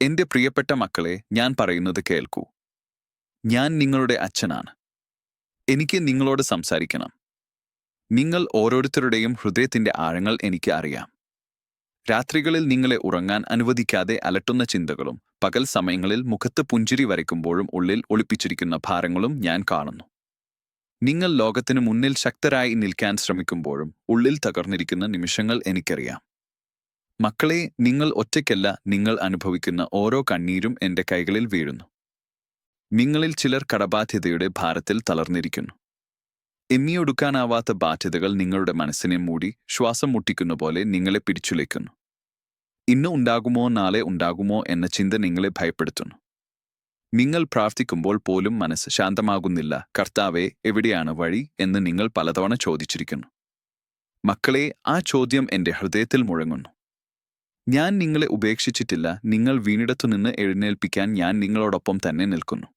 എന്റെ പ്രിയപ്പെട്ട മക്കളെ, ഞാൻ പറയുന്നത് കേൾക്കൂ. ഞാൻ നിങ്ങളുടെ അച്ഛനാണ്. എനിക്ക് നിങ്ങളോട് സംസാരിക്കണം. നിങ്ങൾ ഓരോരുത്തരുടെയും ഹൃദയത്തിന്റെ ആഴങ്ങൾ എനിക്ക് അറിയാം. രാത്രികളിൽ നിങ്ങളെ ഉറങ്ങാൻ അനുവദിക്കാതെ അലട്ടുന്ന ചിന്തകളും പകൽ സമയങ്ങളിൽ മുഖത്ത് പുഞ്ചിരി വരയ്ക്കുമ്പോഴും ഉള്ളിൽ ഒളിപ്പിച്ചിരിക്കുന്ന ഭാരങ്ങളും ഞാൻ കാണുന്നു. നിങ്ങൾ ലോകത്തിനു മുന്നിൽ ശക്തരായി നിൽക്കാൻ ശ്രമിക്കുമ്പോഴും ഉള്ളിൽ തകർന്നിരിക്കുന്ന നിമിഷങ്ങൾ എനിക്കറിയാം. മക്കളെ, നിങ്ങൾ ഒറ്റയ്ക്കല്ല. നിങ്ങൾ അനുഭവിക്കുന്ന ഓരോ കണ്ണീരും എന്റെ കൈകളിൽ വീഴുന്നു. നിങ്ങളിൽ ചിലർ കടബാധ്യതയുടെ ഭാരത്തിൽ തളർന്നിരിക്കുന്നു. എണ്ണിയൊടുക്കാനാവാത്ത ബാധ്യതകൾ നിങ്ങളുടെ മനസ്സിനെ മൂടി ശ്വാസം മുട്ടിക്കുന്ന പോലെ നിങ്ങളെ പിടിച്ചുലയ്ക്കുന്നു. ഇന്ന് ഉണ്ടാകുമോ നാളെ ഉണ്ടാകുമോ എന്ന ചിന്ത നിങ്ങളെ ഭയപ്പെടുത്തുന്നു. നിങ്ങൾ പ്രാർത്ഥിക്കുമ്പോൾ പോലും മനസ്സ് ശാന്തമാകുന്നില്ല. കർത്താവേ, എവിടെയാണ് വഴി എന്ന് നിങ്ങൾ പലതവണ ചോദിച്ചിരിക്കുന്നു. മക്കളെ, ആ ചോദ്യം എന്റെ ഹൃദയത്തിൽ മുഴങ്ങുന്നു. ഞാൻ നിങ്ങളെ ഉപേക്ഷിച്ചിട്ടില്ല. നിങ്ങൾ വീണിടത്തുനിന്ന് എഴുന്നേൽപ്പിക്കാൻ ഞാൻ നിങ്ങളോടൊപ്പം തന്നെ നിൽക്കുന്നു.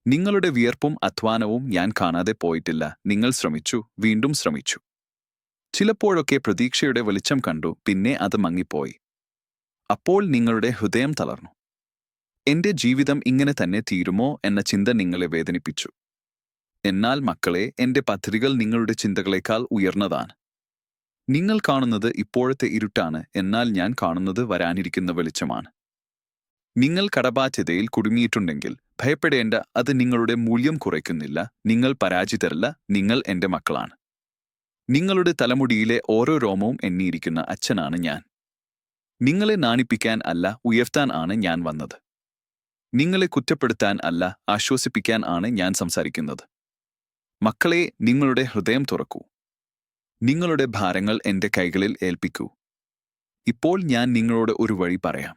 നിങ്ങളുടെ വിയർപ്പും അധ്വാനവും ഞാൻ കാണാതെ പോയിട്ടില്ല. നിങ്ങൾ ശ്രമിച്ചു, വീണ്ടും ശ്രമിച്ചു. ചിലപ്പോഴൊക്കെ പ്രതീക്ഷയുടെ വെളിച്ചം കണ്ടു, പിന്നെ അത് മങ്ങിപ്പോയി. അപ്പോൾ നിങ്ങളുടെ ഹൃദയം തളർന്നു. എന്റെ ജീവിതം ഇങ്ങനെ തന്നെ തീരുമോ എന്ന ചിന്ത നിങ്ങളെ വേദനിപ്പിച്ചു. എന്നാൽ മക്കളെ, എന്റെ പദ്ധതികൾ നിങ്ങളുടെ ചിന്തകളേക്കാൾ ഉയർന്നതാണ്. നിങ്ങൾ കാണുന്നത് ഇപ്പോഴത്തെ ഇരുട്ടാണ്, എന്നാൽ ഞാൻ കാണുന്നത് വരാനിരിക്കുന്ന വെളിച്ചമാണ്. നിങ്ങൾ കടബാധ്യതയിൽ കുടുങ്ങിയിട്ടുണ്ടെങ്കിൽ ഭയപ്പെടേണ്ട. അത് നിങ്ങളുടെ മൂല്യം കുറയ്ക്കുന്നില്ല. നിങ്ങൾ പരാജിതരല്ല. നിങ്ങൾ എന്റെ മക്കളാണ്. നിങ്ങളുടെ തലമുടിയിലെ ഓരോ രോമവും എണ്ണിയിരിക്കുന്ന അച്ഛനാണ് ഞാൻ. നിങ്ങളെ നാണിപ്പിക്കാൻ അല്ല, ഉയർത്താൻ ആണ് ഞാൻ വന്നത്. നിങ്ങളെ കുറ്റപ്പെടുത്താൻ അല്ല, ആശ്വസിപ്പിക്കാൻ ആണ് ഞാൻ സംസാരിക്കുന്നത്. മക്കളെ, നിങ്ങളുടെ ഹൃദയം തുറക്കൂ. നിങ്ങളുടെ ഭാരങ്ങൾ എന്റെ കൈകളിൽ ഏൽപ്പിക്കൂ. ഇപ്പോൾ ഞാൻ നിങ്ങളോട് ഒരു വഴി പറയാം.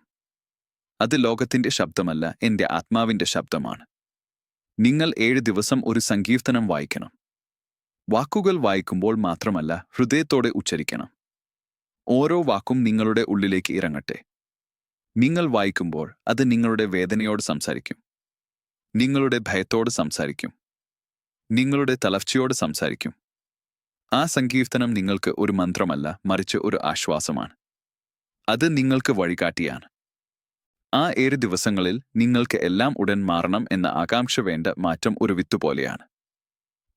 അത് ലോകത്തിന്റെ ശബ്ദമല്ല, എന്റെ ആത്മാവിന്റെ ശബ്ദമാണ്. നിങ്ങൾ 7 ദിവസം ഒരു സങ്കീർത്തനം വായിക്കണം. വാക്കുകൾ വായിക്കുമ്പോൾ മാത്രമല്ല, ഹൃദയത്തോടെ ഉച്ചരിക്കണം. ഓരോ വാക്കും നിങ്ങളുടെ ഉള്ളിലേക്ക് ഇറങ്ങട്ടെ. നിങ്ങൾ വായിക്കുമ്പോൾ അത് നിങ്ങളുടെ വേദനയോട് സംസാരിക്കും. നിങ്ങളുടെ ഭയത്തോട് സംസാരിക്കും. നിങ്ങളുടെ തളർച്ചയോട് സംസാരിക്കും. ആ സങ്കീർത്തനം നിങ്ങൾക്ക് ഒരു മന്ത്രമല്ല, മറിച്ച് ഒരു ആശ്വാസമാണ്. അത് നിങ്ങൾക്ക് വഴികാട്ടിയാണ്. ആ 7 ദിവസങ്ങളിൽ നിങ്ങൾക്ക് എല്ലാം ഉടൻ മാറണം എന്ന ആകാംക്ഷ വേണ്ട. മാറ്റം ഒരു വിത്തുപോലെയാണ്.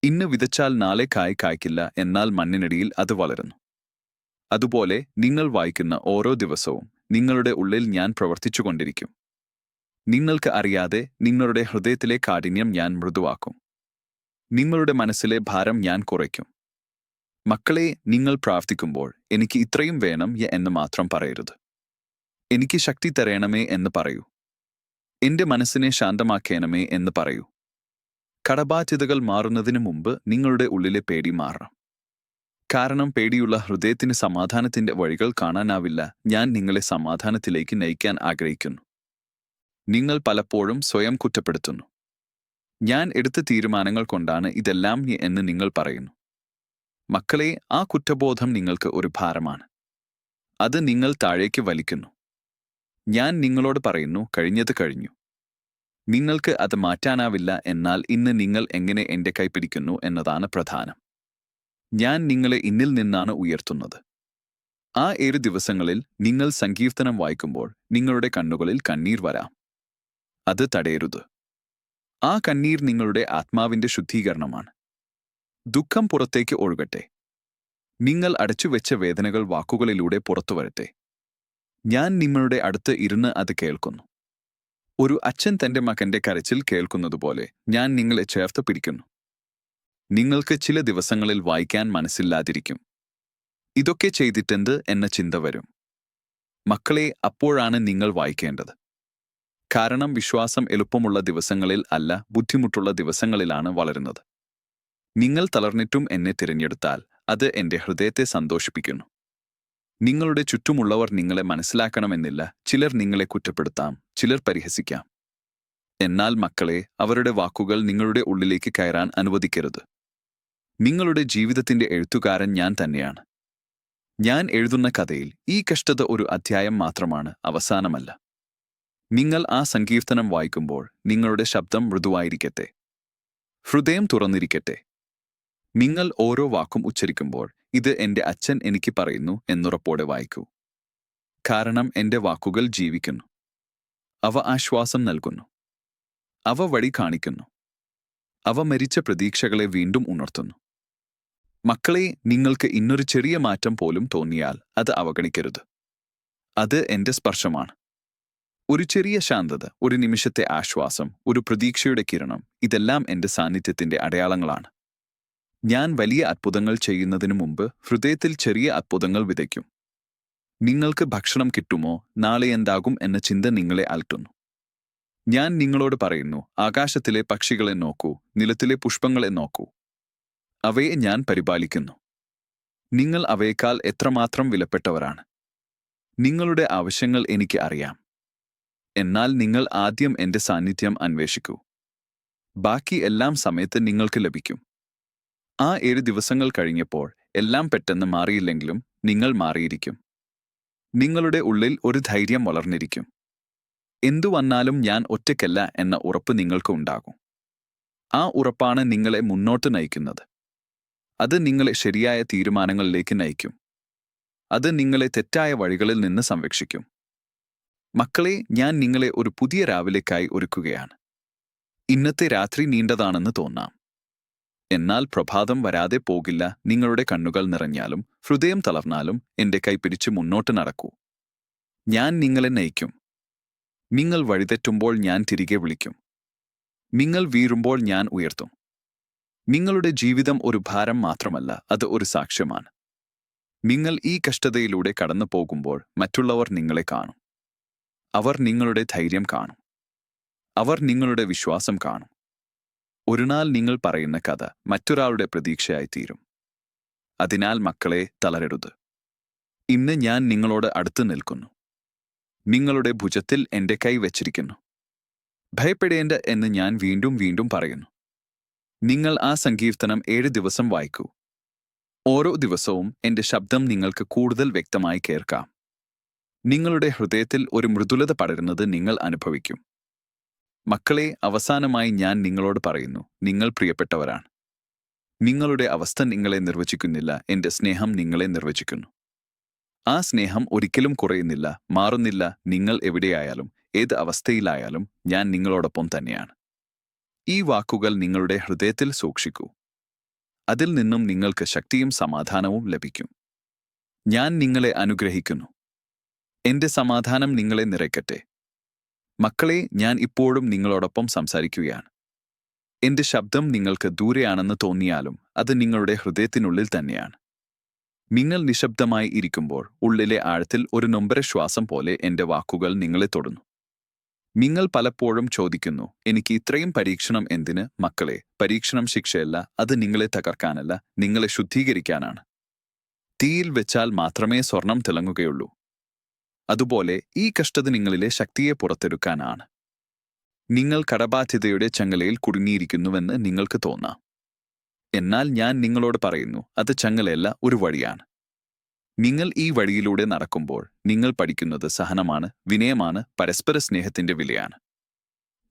ഇന്ന് വിതച്ചാൽ നാളെ കായ് കായ്ക്കില്ല, എന്നാൽ മണ്ണിനടിയിൽ അത് വളരുന്നു. അതുപോലെ നിങ്ങൾ വായിക്കുന്ന ഓരോ ദിവസവും നിങ്ങളുടെ ഉള്ളിൽ ഞാൻ പ്രവർത്തിച്ചുകൊണ്ടിരിക്കും. നിങ്ങൾക്ക് അറിയാതെ നിങ്ങളുടെ ഹൃദയത്തിലെ കാഠിന്യം ഞാൻ മൃദുവാക്കും. നിങ്ങളുടെ മനസ്സിലെ ഭാരം ഞാൻ കുറയ്ക്കും. മക്കളെ, നിങ്ങൾ പ്രാർത്ഥിക്കുമ്പോൾ എനിക്ക് ഇത്രയും വേണം എന്ന് മാത്രം പറയരുത്. എനിക്ക് ശക്തി തരയണമേ എന്ന് പറയൂ. എന്റെ മനസ്സിനെ ശാന്തമാക്കേണമേ എന്ന് പറയൂ. കടബാധ്യതകൾ മാറുന്നതിനു മുമ്പ് നിങ്ങളുടെ ഉള്ളിലെ പേടി മാറണം. കാരണം പേടിയുള്ള ഹൃദയത്തിന് സമാധാനത്തിന്റെ വഴികൾ കാണാനാവില്ല. ഞാൻ നിങ്ങളെ സമാധാനത്തിലേക്ക് നയിക്കാൻ ആഗ്രഹിക്കുന്നു. നിങ്ങൾ പലപ്പോഴും സ്വയം കുറ്റപ്പെടുത്തുന്നു. ഞാൻ എടുത്ത തീരുമാനങ്ങൾ കൊണ്ടാണ് ഇതെല്ലാം എന്ന് നിങ്ങൾ പറയുന്നു. മക്കളെ, ആ കുറ്റബോധം നിങ്ങൾക്ക് ഒരു ഭാരമാണ്. അത് നിങ്ങൾ താഴേക്ക് വലിക്കുന്നു. ഞാൻ നിങ്ങളോട് പറയുന്നു, കഴിഞ്ഞത് കഴിഞ്ഞു. നിങ്ങൾക്ക് അത് മാറ്റാനാവില്ല. എന്നാൽ ഇന്ന് നിങ്ങൾ എങ്ങനെ എന്റെ കൈ പിടിക്കുന്നു എന്നതാണ് പ്രധാനം. ഞാൻ നിങ്ങളെ ഇന്നിൽ നിന്നാണ് ഉയർത്തുന്നത്. ആ 7 ദിവസങ്ങളിൽ നിങ്ങൾ സങ്കീർത്തനം വായിക്കുമ്പോൾ നിങ്ങളുടെ കണ്ണുകളിൽ കണ്ണീർ വരാം. അത് തടയരുത്. ആ കണ്ണീർ നിങ്ങളുടെ ആത്മാവിന്റെ ശുദ്ധീകരണമാണ്. ദുഃഖം പുറത്തേക്ക് ഒഴുകട്ടെ. നിങ്ങൾ അടച്ചുവെച്ച വേദനകൾ വാക്കുകളിലൂടെ പുറത്തുവരട്ടെ. ഞാൻ നിങ്ങളുടെ അടുത്ത് ഇരുന്ന് അത് കേൾക്കുന്നു. ഒരു അച്ഛൻ തന്റെ മകന്റെ കരച്ചിൽ കേൾക്കുന്നതുപോലെ ഞാൻ നിങ്ങളെ ചേർത്ത് പിടിക്കുന്നു. നിങ്ങൾക്ക് ചില ദിവസങ്ങളിൽ വായിക്കാൻ മനസ്സില്ലാതിരിക്കും. ഇതൊക്കെ ചെയ്തിട്ടെന്ത് എന്ന ചിന്ത വരും. മക്കളെ, അപ്പോഴാണ് നിങ്ങൾ വായിക്കേണ്ടത്. കാരണം വിശ്വാസം എളുപ്പമുള്ള ദിവസങ്ങളിൽ അല്ല, ബുദ്ധിമുട്ടുള്ള ദിവസങ്ങളിലാണ് വളരുന്നത്. നിങ്ങൾ തളർന്നിട്ടും എന്നെ തിരഞ്ഞെടുത്താൽ അത് എന്റെ ഹൃദയത്തെ സന്തോഷിപ്പിക്കുന്നു. നിങ്ങളുടെ ചുറ്റുമുള്ളവർ നിങ്ങളെ മനസ്സിലാക്കണമെന്നില്ല. ചിലർ നിങ്ങളെ കുറ്റപ്പെടുത്താം, ചിലർ പരിഹസിക്കാം. എന്നാൽ മക്കളെ, അവരുടെ വാക്കുകൾ നിങ്ങളുടെ ഉള്ളിലേക്ക് കയറാൻ അനുവദിക്കരുത്. നിങ്ങളുടെ ജീവിതത്തിന്റെ എഴുത്തുകാരൻ ഞാൻ തന്നെയാണ്. ഞാൻ എഴുതുന്ന കഥയിൽ ഈ കഷ്ടത ഒരു അധ്യായം മാത്രമാണ്, അവസാനമല്ല. നിങ്ങൾ ആ സങ്കീർത്തനം വായിക്കുമ്പോൾ നിങ്ങളുടെ ശബ്ദം മൃദുവായിരിക്കട്ടെ. ഹൃദയം തുറന്നിരിക്കട്ടെ. നിങ്ങൾ ഓരോ വാക്കും ഉച്ചരിക്കുമ്പോൾ ഇത് എന്റെ അച്ഛൻ എനിക്ക് പറയുന്നു എന്നുറപ്പോടെ വായിക്കൂ. കാരണം എന്റെ വാക്കുകൾ ജീവിക്കുന്നു. അവ ആശ്വാസം നൽകുന്നു. അവ വഴി കാണിക്കുന്നു. അവ മരിച്ച പ്രതീക്ഷകളെ വീണ്ടും ഉണർത്തുന്നു. മക്കളെ, നിങ്ങൾക്ക് ഇന്നൊരു ചെറിയ മാറ്റം പോലും തോന്നിയാൽ അത് അവഗണിക്കരുത്. അത് എന്റെ സ്പർശമാണ്. ഒരു ചെറിയ ശാന്തത, ഒരു നിമിഷത്തെ ആശ്വാസം, ഒരു പ്രതീക്ഷയുടെ കിരണം, ഇതെല്ലാം എന്റെ സാന്നിധ്യത്തിന്റെ അടയാളങ്ങളാണ്. ഞാൻ വലിയ അത്ഭുതങ്ങൾ ചെയ്യുന്നതിനു മുമ്പ് ഹൃദയത്തിൽ ചെറിയ അത്ഭുതങ്ങൾ വിതയ്ക്കും. നിങ്ങൾക്ക് ഭക്ഷണം കിട്ടുമോ, നാളെ എന്താകും എന്ന ചിന്ത നിങ്ങളെ അലട്ടുന്നു. ഞാൻ നിങ്ങളോട് പറയുന്നു, ആകാശത്തിലെ പക്ഷികളെ നോക്കൂ, നിലത്തിലെ പുഷ്പങ്ങളെ നോക്കൂ. അവയെ ഞാൻ പരിപാലിക്കുന്നു. നിങ്ങൾ അവയേക്കാൾ എത്രമാത്രം വിലപ്പെട്ടവരാണ്. നിങ്ങളുടെ ആവശ്യങ്ങൾ എനിക്ക് അറിയാം. എന്നാൽ നിങ്ങൾ ആദ്യം എന്റെ സാന്നിധ്യം അന്വേഷിക്കൂ. ബാക്കി എല്ലാം സമയത്ത് നിങ്ങൾക്ക് ലഭിക്കും. ആ 7 ദിവസങ്ങൾ കഴിഞ്ഞപ്പോൾ എല്ലാം പെട്ടെന്ന് മാറിയില്ലെങ്കിലും നിങ്ങൾ മാറിയിരിക്കും. നിങ്ങളുടെ ഉള്ളിൽ ഒരു ധൈര്യം വളർന്നിരിക്കും. എന്തു വന്നാലും ഞാൻ ഒറ്റയ്ക്കല്ല എന്ന ഉറപ്പ് നിങ്ങൾക്ക് ഉണ്ടാകും. ആ ഉറപ്പാണ് നിങ്ങളെ മുന്നോട്ട് നയിക്കുന്നത്. അത് നിങ്ങളെ ശരിയായ തീരുമാനങ്ങളിലേക്ക് നയിക്കും. അത് നിങ്ങളെ തെറ്റായ വഴികളിൽ നിന്ന് സംരക്ഷിക്കും. മക്കളെ, ഞാൻ നിങ്ങളെ ഒരു പുതിയ രാവിലേക്കായി ഒരുക്കുകയാണ്. ഇന്നത്തെ രാത്രി നീണ്ടതാണെന്ന് തോന്നാം. എന്നാൽ പ്രഭാതം വരാതെ പോകില്ല. നിങ്ങളുടെ കണ്ണുകൾ നിറഞ്ഞാലും ഹൃദയം തളർന്നാലും എന്റെ കൈ പിടിച്ച് മുന്നോട്ട് നടക്കൂ. ഞാൻ നിങ്ങളെ നയിക്കും. നിങ്ങൾ വഴിതെറ്റുമ്പോൾ ഞാൻ തിരികെ വിളിക്കും. നിങ്ങൾ വീഴുമ്പോൾ ഞാൻ ഉയർത്തും. നിങ്ങളുടെ ജീവിതം ഒരു ഭാരം മാത്രമല്ല, അത് ഒരു സാക്ഷ്യമാണ്. നിങ്ങൾ ഈ കഷ്ടതയിലൂടെ കടന്നു പോകുമ്പോൾ മറ്റുള്ളവർ നിങ്ങളെ കാണും. അവർ നിങ്ങളുടെ ധൈര്യം കാണും. അവർ നിങ്ങളുടെ വിശ്വാസം കാണും. ഒരുനാൾ നിങ്ങൾ പറയുന്ന കഥ മറ്റൊരാളുടെ പ്രതീക്ഷയായി തീരും. അതിനാൽ മക്കളെ, തളരരുത്. ഇന്ന് ഞാൻ നിങ്ങളോട് അടുത്ത് നിൽക്കുന്നു. നിങ്ങളുടെ ഭുജത്തിൽ എന്റെ കൈ വച്ചിരിക്കുന്നു. ഭയപ്പെടേണ്ട എന്ന് ഞാൻ വീണ്ടും വീണ്ടും പറയുന്നു. നിങ്ങൾ ആ സങ്കീർത്തനം 7 ദിവസം വായിക്കൂ. ഓരോ ദിവസവും എന്റെ ശബ്ദം നിങ്ങൾക്ക് കൂടുതൽ വ്യക്തമായി കേൾക്കാം. നിങ്ങളുടെ ഹൃദയത്തിൽ ഒരു മൃദുലത പടരുന്നത് നിങ്ങൾ അനുഭവിക്കും. മക്കളെ, അവസാനമായി ഞാൻ നിങ്ങളോട് പറയുന്നു, നിങ്ങൾ പ്രിയപ്പെട്ടവരാണ്. നിങ്ങളുടെ അവസ്ഥ നിങ്ങളെ നിർവചിക്കുന്നില്ല, എന്റെ സ്നേഹം നിങ്ങളെ നിർവചിക്കുന്നു. ആ സ്നേഹം ഒരിക്കലും കുറയുന്നില്ല, മാറുന്നില്ല. നിങ്ങൾ എവിടെയായാലും ഏത് അവസ്ഥയിലായാലും ഞാൻ നിങ്ങളോടൊപ്പം തന്നെയാണ്. ഈ വാക്കുകൾ നിങ്ങളുടെ ഹൃദയത്തിൽ സൂക്ഷിക്കൂ. അതിൽ നിന്നും നിങ്ങൾക്ക് ശക്തിയും സമാധാനവും ലഭിക്കും. ഞാൻ നിങ്ങളെ അനുഗ്രഹിക്കുന്നു. എന്റെ സമാധാനം നിങ്ങളെ നിറയ്ക്കട്ടെ. മക്കളെ, ഞാൻ ഇപ്പോഴും നിങ്ങളോടൊപ്പം സംസാരിക്കുകയാണ്. എന്റെ ശബ്ദം നിങ്ങൾക്ക് ദൂരെയാണെന്ന് തോന്നിയാലും അത് നിങ്ങളുടെ ഹൃദയത്തിനുള്ളിൽ തന്നെയാണ്. നിങ്ങൾ നിശബ്ദമായി ഇരിക്കുമ്പോൾ ഉള്ളിലെ ആഴത്തിൽ ഒരു നൊമ്പര ശ്വാസം പോലെ എന്റെ വാക്കുകൾ നിങ്ങളെ തൊടുന്നു. നിങ്ങൾ പലപ്പോഴും ചോദിക്കുന്നു, എനിക്ക് ഇത്രയും പരീക്ഷണം എന്തിന്? മക്കളെ, പരീക്ഷണം ശിക്ഷയല്ല, അത് നിങ്ങളെ തകർക്കാനല്ല, നിങ്ങളെ ശുദ്ധീകരിക്കാനാണ്. തീയിൽ വെച്ചാൽ മാത്രമേ സ്വർണം തിളങ്ങുകയുള്ളൂ. അതുപോലെ ഈ കഷ്ടത നിങ്ങളിലെ ശക്തിയെ പുറത്തെടുക്കാനാണ്. നിങ്ങൾ കടബാധ്യതയുടെ ചങ്ങലയിൽ കുടുങ്ങിയിരിക്കുന്നുവെന്ന് നിങ്ങൾക്ക് തോന്നാം. എന്നാൽ ഞാൻ നിങ്ങളോട് പറയുന്നു, അത് ചങ്ങലയല്ല, ഒരു വഴിയാണ്. നിങ്ങൾ ഈ വഴിയിലൂടെ നടക്കുമ്പോൾ നിങ്ങൾ പഠിക്കുന്നത് സഹനമാണ്, വിനയമാണ്, പരസ്പര സ്നേഹത്തിന്റെ വിലയാണ്.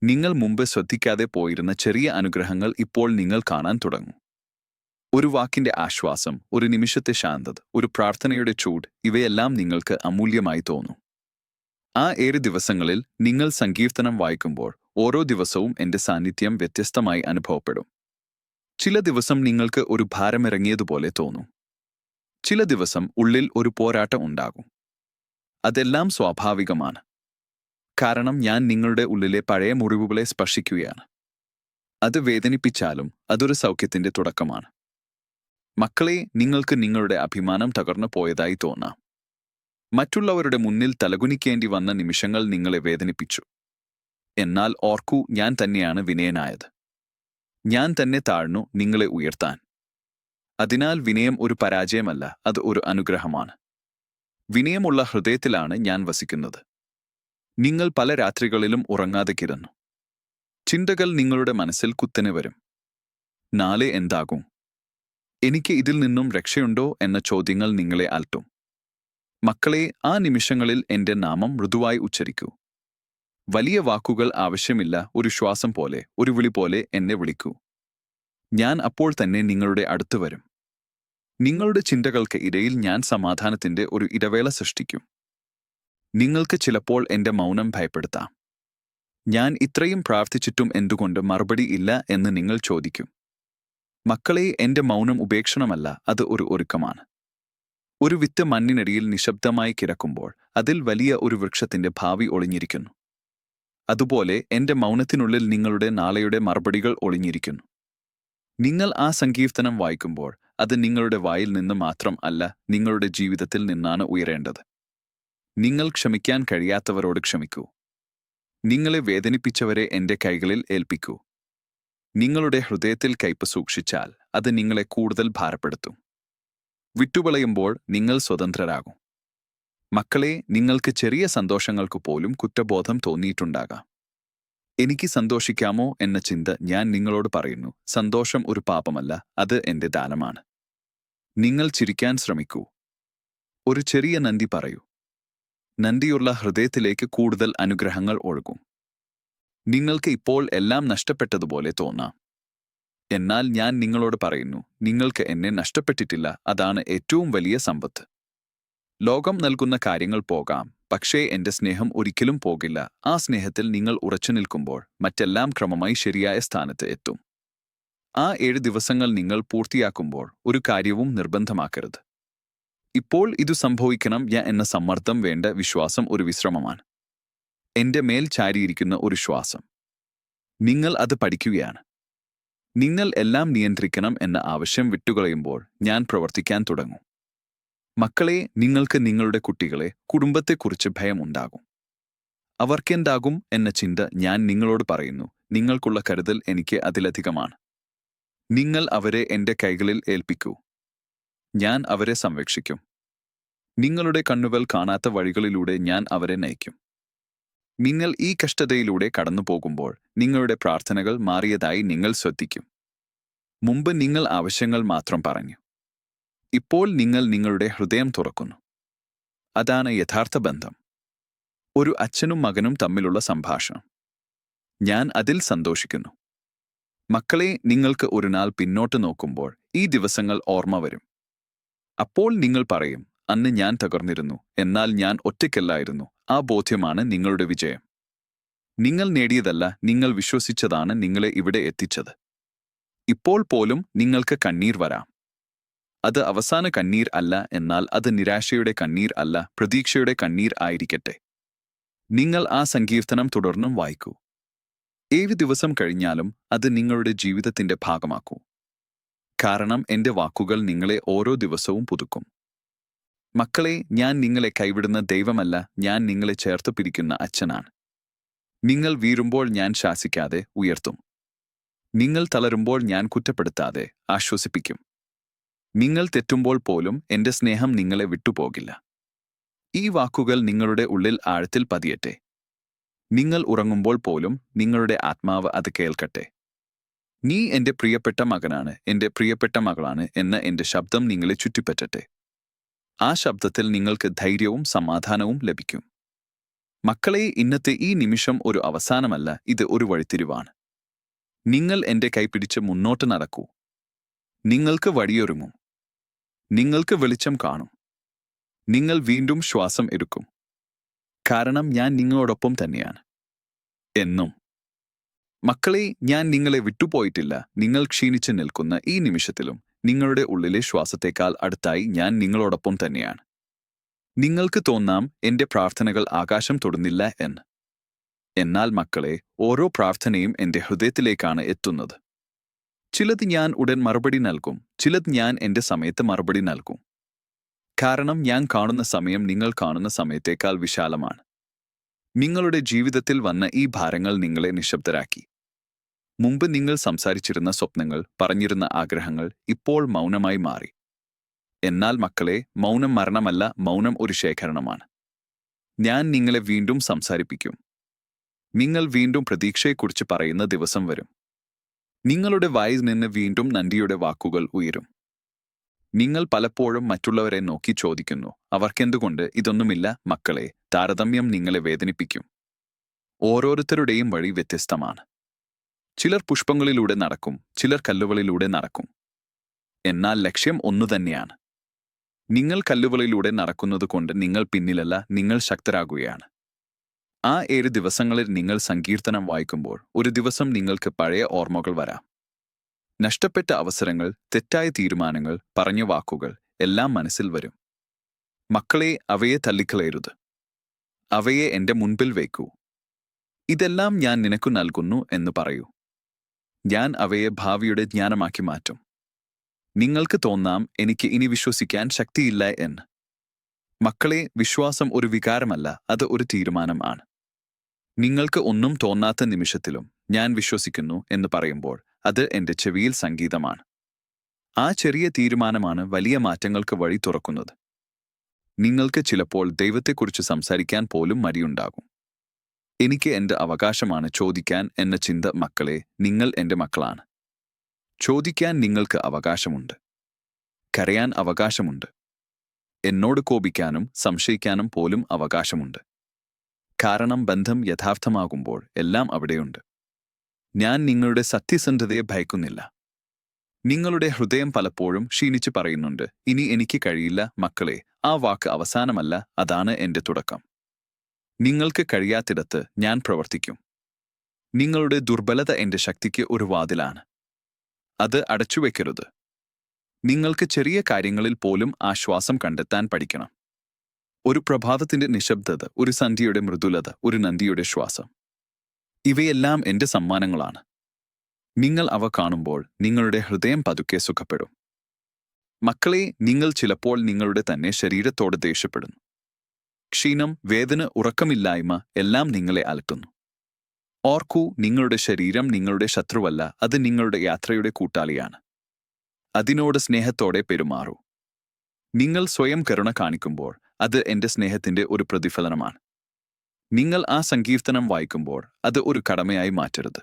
നിങ്ങൾ മുമ്പ് ശ്രദ്ധിക്കാതെ പോയിരുന്ന ചെറിയ അനുഗ്രഹങ്ങൾ ഇപ്പോൾ നിങ്ങൾ കാണാൻ തുടങ്ങും. ഒരു വാക്കിന്റെ ആശ്വാസം, ഒരു നിമിഷത്തെ ശാന്തത, ഒരു പ്രാർത്ഥനയുടെ ചൂട്, ഇവയെല്ലാം നിങ്ങൾക്ക് അമൂല്യമായി തോന്നും. ആ 7 ദിവസങ്ങളിൽ നിങ്ങൾ സങ്കീർത്തനം വായിക്കുമ്പോൾ ഓരോ ദിവസവും എന്റെ സാന്നിധ്യം വ്യത്യസ്തമായി അനുഭവപ്പെടും. ചില ദിവസം നിങ്ങൾക്ക് ഒരു ഭാരമിറങ്ങിയതുപോലെ തോന്നും. ചില ദിവസം ഉള്ളിൽ ഒരു പോരാട്ടം ഉണ്ടാകും. അതെല്ലാം സ്വാഭാവികമാണ്. കാരണം ഞാൻ നിങ്ങളുടെ ഉള്ളിലെ പഴയ മുറിവുകളെ സ്പർശിക്കുകയാണ്. അത് വേദനിപ്പിച്ചാലും അതൊരു സൗഖ്യത്തിന്റെ തുടക്കമാണ്. മക്കളെ, നിങ്ങൾക്ക് നിങ്ങളുടെ അഭിമാനം തകർന്നു പോയതായി തോന്നാം. മറ്റുള്ളവരുടെ മുന്നിൽ തലകുനിക്കേണ്ടി വന്ന നിമിഷങ്ങൾ നിങ്ങളെ വേദനിപ്പിച്ചു. എന്നാൽ ഓർക്കൂ, ഞാൻ തന്നെയാണ് വിനയനായത്. ഞാൻ തന്നെ താഴ്ന്നു നിങ്ങളെ ഉയർത്താൻ. അതിനാൽ വിനയം ഒരു പരാജയമല്ല, അത് ഒരു അനുഗ്രഹമാണ്. വിനയമുള്ള ഹൃദയത്തിലാണ് ഞാൻ വസിക്കുന്നത്. നിങ്ങൾ പല രാത്രികളിലും ഉറങ്ങാതെ കിടന്നു. ചിന്തകൾ നിങ്ങളുടെ മനസ്സിൽ കുത്തനെ വരും. നാളെ എന്താകും? എനിക്ക് ഇതിൽ നിന്നും രക്ഷയുണ്ടോ എന്ന ചോദ്യങ്ങൾ നിങ്ങളെ അലട്ടും. മക്കളെ, ആ നിമിഷങ്ങളിൽ എന്റെ നാമം മൃദുവായി ഉച്ചരിക്കൂ. വലിയ വാക്കുകൾ ആവശ്യമില്ല, ഒരു ശ്വാസം പോലെ, ഒരു വിളി പോലെ എന്നെ വിളിക്കൂ. ഞാൻ അപ്പോൾ തന്നെ നിങ്ങളുടെ അടുത്ത് വരും. നിങ്ങളുടെ ചിന്തകൾക്ക് ഇടയിൽ ഞാൻ സമാധാനത്തിന്റെ ഒരു ഇടവേള സൃഷ്ടിക്കും. നിങ്ങൾക്ക് ചിലപ്പോൾ എന്റെ മൗനം ഭയപ്പെടുത്താം. ഞാൻ ഇത്രയും പ്രാർത്ഥിച്ചിട്ടും എന്തുകൊണ്ട് മറുപടി ഇല്ല എന്ന് നിങ്ങൾ ചോദിക്കും. മക്കളെ, എന്റെ മൗനം ഉപേക്ഷണമല്ല, അത് ഒരു ഒരുക്കമാണ്. ഒരു വിത്ത് മണ്ണിനടിയിൽ നിശബ്ദമായി കിടക്കുമ്പോൾ അതിൽ വലിയ ഒരു വൃക്ഷത്തിന്റെ ഭാവി ഒളിഞ്ഞിരിക്കുന്നു. അതുപോലെ എന്റെ മൗനത്തിനുള്ളിൽ നിങ്ങളുടെ നാളെയുടെ മറുപടികൾ ഒളിഞ്ഞിരിക്കുന്നു. നിങ്ങൾ ആ സങ്കീർത്തനം വായിക്കുമ്പോൾ അത് നിങ്ങളുടെ വായിൽ നിന്ന് മാത്രം അല്ല, നിങ്ങളുടെ ജീവിതത്തിൽ നിന്നാണ് ഉയരേണ്ടത്. നിങ്ങൾ ക്ഷമിക്കാൻ കഴിയാത്തവരോട് ക്ഷമിക്കൂ. നിങ്ങളെ വേദനിപ്പിച്ചവരെ എന്റെ കൈകളിൽ ഏൽപ്പിക്കൂ. നിങ്ങളുടെ ഹൃദയത്തിൽ കയ്പ് സൂക്ഷിച്ചാൽ അത് നിങ്ങളെ കൂടുതൽ ഭാരപ്പെടുത്തും. വിട്ടുകളയുമ്പോൾ നിങ്ങൾ സ്വതന്ത്രരാകും. മക്കളെ, നിങ്ങൾക്ക് ചെറിയ സന്തോഷങ്ങൾക്ക് പോലും കുറ്റബോധം തോന്നിയിട്ടുണ്ടാകാം. എനിക്ക് സന്തോഷിക്കാമോ എന്ന ചിന്ത ഞാൻ നിങ്ങളോട് പറയുന്നു. സന്തോഷം ഒരു പാപമല്ല, അത് എന്റെ ദാനമാണ്. നിങ്ങൾ ചിരിക്കാൻ ശ്രമിക്കൂ. ഒരു ചെറിയ നന്ദി പറയൂ. നന്ദിയുള്ള ഹൃദയത്തിലേക്ക് കൂടുതൽ അനുഗ്രഹങ്ങൾ ഒഴുകും. നിങ്ങൾക്ക് ഇപ്പോൾ എല്ലാം നഷ്ടപ്പെട്ടതുപോലെ തോന്നാം. എന്നാൽ ഞാൻ നിങ്ങളോട് പറയുന്നു, നിങ്ങൾക്ക് എന്നെ നഷ്ടപ്പെട്ടിട്ടില്ല. അതാണ് ഏറ്റവും വലിയ സമ്പത്ത്. ലോകം നൽകുന്ന കാര്യങ്ങൾ പോകാം, പക്ഷേ എന്റെ സ്നേഹം ഒരിക്കലും പോകില്ല. ആ സ്നേഹത്തിൽ നിങ്ങൾ ഉറച്ചു നിൽക്കുമ്പോൾ മറ്റെല്ലാം ക്രമമായി ശരിയായ സ്ഥാനത്ത് എത്തും. ആ 7 ദിവസങ്ങൾ നിങ്ങൾ പൂർത്തിയാക്കുമ്പോൾ ഒരു കാര്യവും നിർബന്ധമാക്കരുത്. ഇപ്പോൾ ഇതു സംഭവിക്കണം എന്ന സമ്മർദ്ദം വേണ്ട. വിശ്വാസം ഒരു വിശ്രമമാണ്. എന്റെ മേൽ ചാരിയിരിക്കുന്ന ഒരു ശ്വാസം. നിങ്ങൾ അത് പഠിക്കുകയാണ്. നിങ്ങൾ എല്ലാം നിയന്ത്രിക്കണം എന്ന ആവശ്യം വിട്ടുകളയുമ്പോൾ ഞാൻ പ്രവർത്തിക്കാൻ തുടങ്ങും. മക്കളെ, നിങ്ങൾക്ക് നിങ്ങളുടെ കുട്ടികളെ, കുടുംബത്തെക്കുറിച്ച് ഭയമുണ്ടാകും. അവർക്കെന്താകും എന്ന ചിന്ത. ഞാൻ നിങ്ങളോട് പറയുന്നു, നിങ്ങൾക്കുള്ള കരുതൽ എനിക്ക് അതിലധികമാണ്. നിങ്ങൾ അവരെ എന്റെ കൈകളിൽ ഏൽപ്പിക്കൂ. ഞാൻ അവരെ സംരക്ഷിക്കും. നിങ്ങളുടെ കണ്ണുകൾ കാണാത്ത വഴികളിലൂടെ ഞാൻ അവരെ നയിക്കും. നിങ്ങൾ ഈ കഷ്ടതയിലൂടെ കടന്നുപോകുമ്പോൾ നിങ്ങളുടെ പ്രാർത്ഥനകൾ മാറിയതായി നിങ്ങൾ ശ്രദ്ധിക്കും. മുമ്പ് നിങ്ങൾ ആവശ്യങ്ങൾ മാത്രം പറഞ്ഞു. ഇപ്പോൾ നിങ്ങൾ നിങ്ങളുടെ ഹൃദയം തുറക്കുന്നു. അതാണ് യഥാർത്ഥ ബന്ധം. ഒരു അച്ഛനും മകനും തമ്മിലുള്ള സംഭാഷണം. ഞാൻ അതിൽ സന്തോഷിക്കുന്നു. മക്കളെ, നിങ്ങൾക്ക് ഒരു നാൾ പിന്നോട്ട് നോക്കുമ്പോൾ ഈ ദിവസങ്ങൾ ഓർമ്മ വരും. അപ്പോൾ നിങ്ങൾ പറയും, അന്ന് ഞാൻ തകർന്നിരുന്നു, എന്നാൽ ഞാൻ ഒറ്റയ്ക്കല്ലായിരുന്നു. ആ ബോധ്യമാണ് നിങ്ങളുടെ വിജയം. നിങ്ങൾ നേടിയതല്ല, നിങ്ങൾ വിശ്വസിച്ചതാണ് നിങ്ങളെ ഇവിടെ എത്തിച്ചത്. ഇപ്പോൾ പോലും നിങ്ങൾക്ക് കണ്ണീർ വരാം. അത് അവസാന കണ്ണീർ അല്ല, എന്നാൽ അത് നിരാശയുടെ കണ്ണീർ അല്ല, പ്രതീക്ഷയുടെ കണ്ണീർ ആയിരിക്കട്ടെ. നിങ്ങൾ ആ സങ്കീർത്തനം തുടർന്നും വായിക്കൂ. 7 ദിവസം കഴിഞ്ഞാലും അത് നിങ്ങളുടെ ജീവിതത്തിന്റെ ഭാഗമാക്കൂ. കാരണം എന്റെ വാക്കുകൾ നിങ്ങളെ ഓരോ ദിവസവും പുതുക്കും. മക്കളെ, ഞാൻ നിങ്ങളെ കൈവിടുന്ന ദൈവമല്ല, ഞാൻ നിങ്ങളെ ചേർത്ത് പിടിക്കുന്ന അച്ഛനാണ്. നിങ്ങൾ വീഴുമ്പോൾ ഞാൻ ശാസിക്കാതെ ഉയർത്തും. നിങ്ങൾ തളരുമ്പോൾ ഞാൻ കുറ്റപ്പെടുത്താതെ ആശ്വസിപ്പിക്കും. നിങ്ങൾ തെറ്റുമ്പോൾ പോലും എന്റെ സ്നേഹം നിങ്ങളെ വിട്ടുപോകില്ല. ഈ വാക്കുകൾ നിങ്ങളുടെ ഉള്ളിൽ ആഴത്തിൽ പതിയട്ടെ. നിങ്ങൾ ഉറങ്ങുമ്പോൾ പോലും നിങ്ങളുടെ ആത്മാവ് അത് കേൾക്കട്ടെ. നീ എന്റെ പ്രിയപ്പെട്ട മകനാണ്, എന്റെ പ്രിയപ്പെട്ട മകളാണ് എന്ന എന്റെ ശബ്ദം നിങ്ങളെ ചുറ്റിപ്പറ്റട്ടെ. ആ ശബ്ദത്തിൽ നിങ്ങൾക്ക് ധൈര്യവും സമാധാനവും ലഭിക്കും. മക്കളെ, ഇന്നത്തെ ഈ നിമിഷം ഒരു അവസാനമല്ല, ഇത് ഒരു വഴിത്തിരിവാണ്. നിങ്ങൾ എന്റെ കൈപിടിച്ച് മുന്നോട്ട് നടക്കൂ. നിങ്ങൾക്ക് വഴിയൊരുങ്ങും. നിങ്ങൾക്ക് വെളിച്ചം കാണും. നിങ്ങൾ വീണ്ടും ശ്വാസം എടുക്കും. കാരണം ഞാൻ നിങ്ങളോടൊപ്പം തന്നെയാണ്. എന്നും. മക്കളെ, ഞാൻ നിങ്ങളെ വിട്ടുപോയിട്ടില്ല. നിങ്ങൾ ക്ഷീണിച്ച് നിൽക്കുന്ന ഈ നിമിഷത്തിലും നിങ്ങളുടെ ഉള്ളിലെ ശ്വാസത്തേക്കാൾ അടുത്തായി ഞാൻ നിങ്ങളോടൊപ്പം തന്നെയാണ്. നിങ്ങൾക്ക് തോന്നാം എന്റെ പ്രാർത്ഥനകൾ ആകാശം തൊടുന്നില്ല എന്ന്. എന്നാൽ മക്കളെ, ഓരോ പ്രാർത്ഥനയും എന്റെ ഹൃദയത്തിലേക്കാണ് എത്തുന്നത്. ചിലത് ഞാൻ ഉടൻ മറുപടി നൽകും, ചിലത് ഞാൻ എന്റെ സമയത്ത് മറുപടി നൽകും. കാരണം ഞാൻ കാണുന്ന സമയം നിങ്ങൾ കാണുന്ന സമയത്തേക്കാൾ വിശാലമാണ്. നിങ്ങളുടെ ജീവിതത്തിൽ വന്ന ഈ ഭാരങ്ങൾ നിങ്ങളെ നിശബ്ദരാക്കി. മുമ്പ് നിങ്ങൾ സംസാരിച്ചിരുന്ന സ്വപ്നങ്ങൾ, പറഞ്ഞിരുന്ന ആഗ്രഹങ്ങൾ ഇപ്പോൾ മൗനമായി മാറി. എന്നാൽ മക്കളെ, മൗനം മരണമല്ല, മൗനം ഒരു ശേഖരണമാണ്. ഞാൻ നിങ്ങളെ വീണ്ടും സംസാരിപ്പിക്കും. നിങ്ങൾ വീണ്ടും പ്രതീക്ഷയെക്കുറിച്ച് പറയുന്ന ദിവസം വരും. നിങ്ങളുടെ വായിൽ നിന്ന് വീണ്ടും നന്ദിയുടെ വാക്കുകൾ ഉയരും. നിങ്ങൾ പലപ്പോഴും മറ്റുള്ളവരെ നോക്കി ചോദിക്കുന്നു, അവർക്കെന്തുകൊണ്ട് ഇതൊന്നുമില്ല? മക്കളെ, താരതമ്യം നിങ്ങളെ വേദനിപ്പിക്കും. ഓരോരുത്തരുടെയും വഴി വ്യത്യസ്തമാണ്. ചിലർ പുഷ്പങ്ങളിലൂടെ നടക്കും, ചിലർ കല്ലുകളിലൂടെ നടക്കും. എന്നാൽ ലക്ഷ്യം ഒന്നുതന്നെയാണ്. നിങ്ങൾ കല്ലുകളിലൂടെ നടക്കുന്നതുകൊണ്ട് നിങ്ങൾ പിന്നിലല്ല, നിങ്ങൾ ശക്തരാകുകയാണ്. ആ 7 ദിവസങ്ങളിൽ നിങ്ങൾ സങ്കീർത്തനം വായിക്കുമ്പോൾ ഒരു ദിവസം നിങ്ങൾക്ക് പഴയ ഓർമ്മകൾ വരാം. നഷ്ടപ്പെട്ട അവസരങ്ങൾ, തെറ്റായ തീരുമാനങ്ങൾ, പറഞ്ഞ വാക്കുകൾ എല്ലാം മനസ്സിൽ വരും. മക്കളെ, അവയെ തള്ളിക്കളയരുത്. അവയെ എന്റെ മുൻപിൽ വയ്ക്കൂ. ഇതെല്ലാം ഞാൻ നിനക്കു നൽകുന്നു എന്ന് പറയൂ. ഞാൻ അവയെ ഭാവിയുടെ ജ്ഞാനമാക്കി മാറ്റും. നിങ്ങൾക്ക് തോന്നാം എനിക്ക് ഇനി വിശ്വസിക്കാൻ ശക്തിയില്ല എന്ന്. മക്കളെ, വിശ്വാസം ഒരു വികാരമല്ല, അത് ഒരു തീരുമാനം ആണ്. നിങ്ങൾക്ക് ഒന്നും തോന്നാത്ത നിമിഷത്തിലും ഞാൻ വിശ്വസിക്കുന്നു എന്ന് പറയുമ്പോൾ അത് എന്റെ ചെവിയിൽ സംഗീതമാണ്. ആ ചെറിയ തീരുമാനമാണ് വലിയ മാറ്റങ്ങൾക്ക് വഴി തുറക്കുന്നത്. നിങ്ങൾക്ക് ചിലപ്പോൾ ദൈവത്തെക്കുറിച്ച് സംസാരിക്കാൻ പോലും മടിയുണ്ടാകും. എനിക്ക് എന്റെ അവകാശമാണ് ചോദിക്കാൻ എന്ന ചിന്ത. മക്കളെ, നിങ്ങൾ എന്റെ മക്കളാണ്. ചോദിക്കാൻ നിങ്ങൾക്ക് അവകാശമുണ്ട്. കരയാൻ അവകാശമുണ്ട്. എന്നോട് കോപിക്കാനും സംശയിക്കാനും പോലും അവകാശമുണ്ട്. കാരണം ബന്ധം യഥാർത്ഥമാകുമ്പോൾ എല്ലാം അവിടെയുണ്ട്. ഞാൻ നിങ്ങളുടെ സത്യസന്ധതയെ ഭയക്കുന്നില്ല. നിങ്ങളുടെ ഹൃദയം പലപ്പോഴും ക്ഷീണിച്ചു പറയുന്നുണ്ട്, ഇനി എനിക്ക് കഴിയില്ല. മക്കളെ, ആ വാക്ക് അവസാനമല്ല, അതാണ് എന്റെ തുടക്കം. നിങ്ങൾക്ക് കഴിയാത്തിടത്ത് ഞാൻ പ്രവർത്തിക്കും. നിങ്ങളുടെ ദുർബലത എന്റെ ശക്തിക്ക് ഒരു വാതിലാണ്. അത് അടച്ചുവെക്കരുത്. നിങ്ങൾക്ക് ചെറിയ കാര്യങ്ങളിൽ പോലും ആശ്വാസം കണ്ടെത്താൻ പഠിക്കണം. ഒരു പ്രഭാതത്തിന്റെ നിശബ്ദത, ഒരു സന്ധ്യയുടെ മൃദുലത, ഒരു നദിയുടെ ശ്വാസം. ഇവയെല്ലാം എന്റെ സമ്മാനങ്ങളാണ്. നിങ്ങൾ അവ കാണുമ്പോൾ നിങ്ങളുടെ ഹൃദയം പതുക്കെ സുഖപ്പെടും. മക്കളെ, നിങ്ങൾ ചിലപ്പോൾ നിങ്ങളുടെ തന്നെ ശരീരത്തോട് ദേഷ്യപ്പെടുന്നു. ക്ഷീണം, വേദന, ഉറക്കമില്ലായ്മ എല്ലാം നിങ്ങളെ അലട്ടുന്നു. ഓർക്കൂ, നിങ്ങളുടെ ശരീരം നിങ്ങളുടെ ശത്രുവല്ല, അത് നിങ്ങളുടെ യാത്രയുടെ കൂട്ടാളിയാണ്. അതിനോട് സ്നേഹത്തോടെ പെരുമാറൂ. നിങ്ങൾ സ്വയം കരുണ കാണിക്കുമ്പോൾ അത് എന്റെ സ്നേഹത്തിന്റെ ഒരു പ്രതിഫലനമാണ്. നിങ്ങൾ ആ സങ്കീർത്തനം വായിക്കുമ്പോൾ അത് ഒരു കടമയായി മാറ്റരുത്.